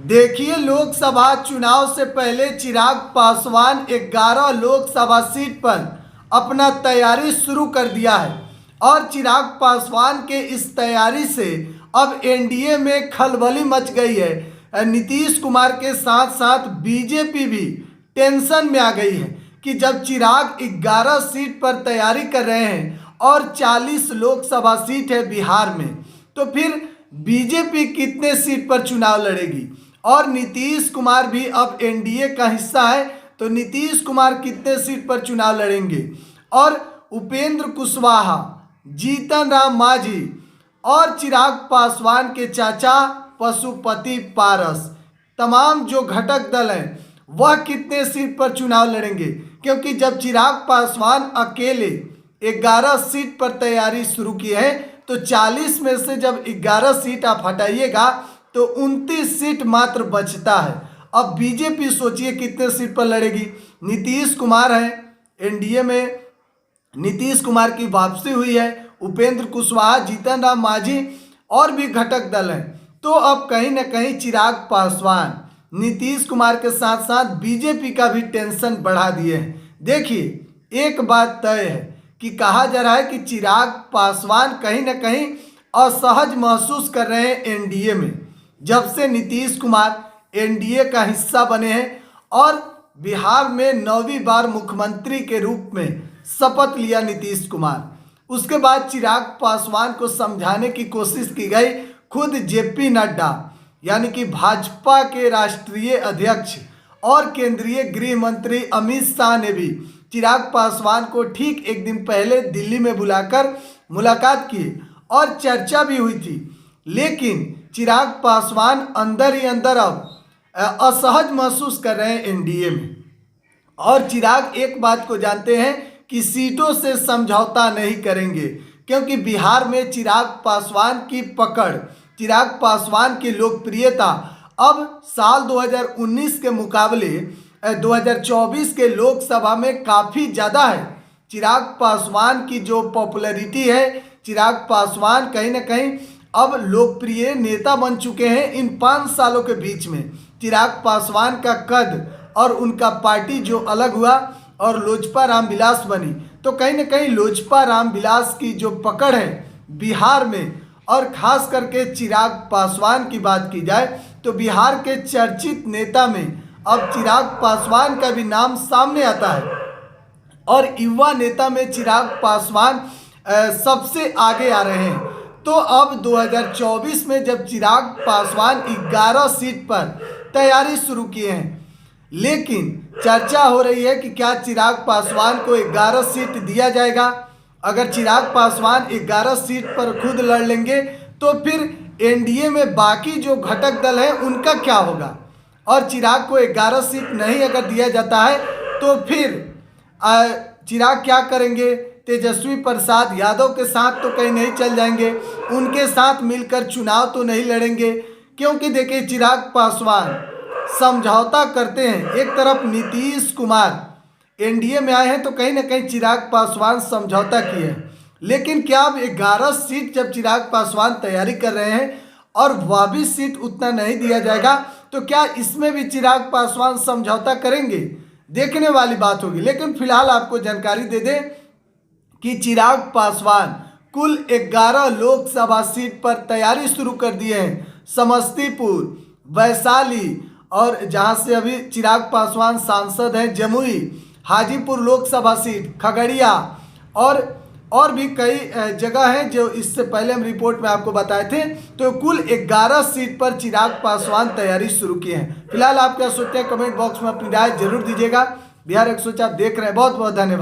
देखिए, लोकसभा चुनाव से पहले चिराग पासवान 11 लोकसभा सीट पर अपना तैयारी शुरू कर दिया है और चिराग पासवान के इस तैयारी से अब एनडीए में खलबली मच गई है। नीतीश कुमार के साथ साथ बीजेपी भी टेंशन में आ गई है कि जब चिराग 11 सीट पर तैयारी कर रहे हैं और 40 लोकसभा सीट है बिहार में, तो फिर बीजेपी कितने सीट पर चुनाव लड़ेगी। और नीतीश कुमार भी अब एनडीए का हिस्सा है, तो नीतीश कुमार कितने सीट पर चुनाव लड़ेंगे। और उपेंद्र कुशवाहा, जीतन राम मांझी और चिराग पासवान के चाचा पशुपति पारस, तमाम जो घटक दल हैं वह कितने सीट पर चुनाव लड़ेंगे। क्योंकि जब चिराग पासवान अकेले 11 सीट पर तैयारी शुरू की है, तो 40 में से जब 11 सीट आप हटाइएगा तो 29 सीट मात्र बचता है। अब बीजेपी सोचिए कितने सीट पर लड़ेगी। नीतीश कुमार है एनडीए में, नीतीश कुमार की वापसी हुई है, उपेंद्र कुशवाहा, जीतन राम मांझी और भी घटक दल हैं। तो अब कहीं ना कहीं चिराग पासवान नीतीश कुमार के साथ साथ बीजेपी का भी टेंशन बढ़ा दिए हैं। देखिए, एक बात तय है कि कहा जा रहा है कि चिराग पासवान कहीं ना कहीं असहज महसूस कर रहे हैं एनडीए में, जब से नीतीश कुमार एनडीए का हिस्सा बने हैं और बिहार में 9वीं बार मुख्यमंत्री के रूप में शपथ लिया नीतीश कुमार। उसके बाद चिराग पासवान को समझाने की कोशिश की गई। खुद जेपी नड्डा यानी कि भाजपा के राष्ट्रीय अध्यक्ष और केंद्रीय गृह मंत्री अमित शाह ने भी चिराग पासवान को ठीक एक दिन पहले दिल्ली में बुलाकर मुलाकात की और चर्चा भी हुई थी। लेकिन चिराग पासवान अंदर ही अंदर अब असहज महसूस कर रहे हैं एनडीए में। और चिराग एक बात को जानते हैं कि सीटों से समझौता नहीं करेंगे, क्योंकि बिहार में चिराग पासवान की पकड़, चिराग पासवान की लोकप्रियता अब साल 2019 के मुकाबले 2024 के लोकसभा में काफ़ी ज़्यादा है। चिराग पासवान की जो पॉपुलैरिटी है, चिराग पासवान कहीं ना कहीं अब लोकप्रिय नेता बन चुके हैं। इन 5 सालों के बीच में चिराग पासवान का कद और उनका पार्टी जो अलग हुआ और लोजपा रामविलास बनी, तो कहीं ना कहीं लोजपा रामविलास की जो पकड़ है बिहार में, और ख़ास करके चिराग पासवान की बात की जाए तो बिहार के चर्चित नेता में अब चिराग पासवान का भी नाम सामने आता है। और युवा नेता में चिराग पासवान सबसे आगे आ रहे हैं। तो अब 2024 में जब चिराग पासवान 11 सीट पर तैयारी शुरू किए हैं, लेकिन चर्चा हो रही है कि क्या चिराग पासवान को 11 सीट दिया जाएगा। अगर चिराग पासवान 11 सीट पर खुद लड़ लेंगे तो फिर एनडीए में बाकी जो घटक दल हैं उनका क्या होगा। और चिराग को 11 सीट नहीं अगर दिया जाता है तो फिर चिराग क्या करेंगे। तेजस्वी प्रसाद यादव के साथ तो कहीं नहीं चल जाएंगे, उनके साथ मिलकर चुनाव तो नहीं लड़ेंगे। क्योंकि देखिए, चिराग पासवान समझौता करते हैं। एक तरफ नीतीश कुमार एनडीए में आए हैं तो कहीं ना कहीं चिराग पासवान समझौता किए हैं। लेकिन क्या अब 11 सीट जब चिराग पासवान तैयारी कर रहे हैं और वह भी सीट उतना नहीं दिया जाएगा, तो क्या इसमें भी चिराग पासवान समझौता करेंगे। देखने वाली बात होगी। लेकिन फिलहाल आपको जानकारी दे दें कि चिराग पासवान कुल 11 लोकसभा सीट पर तैयारी शुरू कर दिए हैं। समस्तीपुर, वैशाली और जहां से अभी चिराग पासवान सांसद हैं, जमुई, हाजीपुर लोकसभा सीट, खगड़िया और भी कई जगह हैं जो इससे पहले हम रिपोर्ट में आपको बताए थे। तो कुल 11 सीट पर चिराग पासवान तैयारी शुरू किए हैं। फिलहाल आप क्या सोचते हैं, कमेंट बॉक्स में अपनी राय जरूर दीजिएगा। बिहार 104 देख रहे हैं, बहुत बहुत धन्यवाद।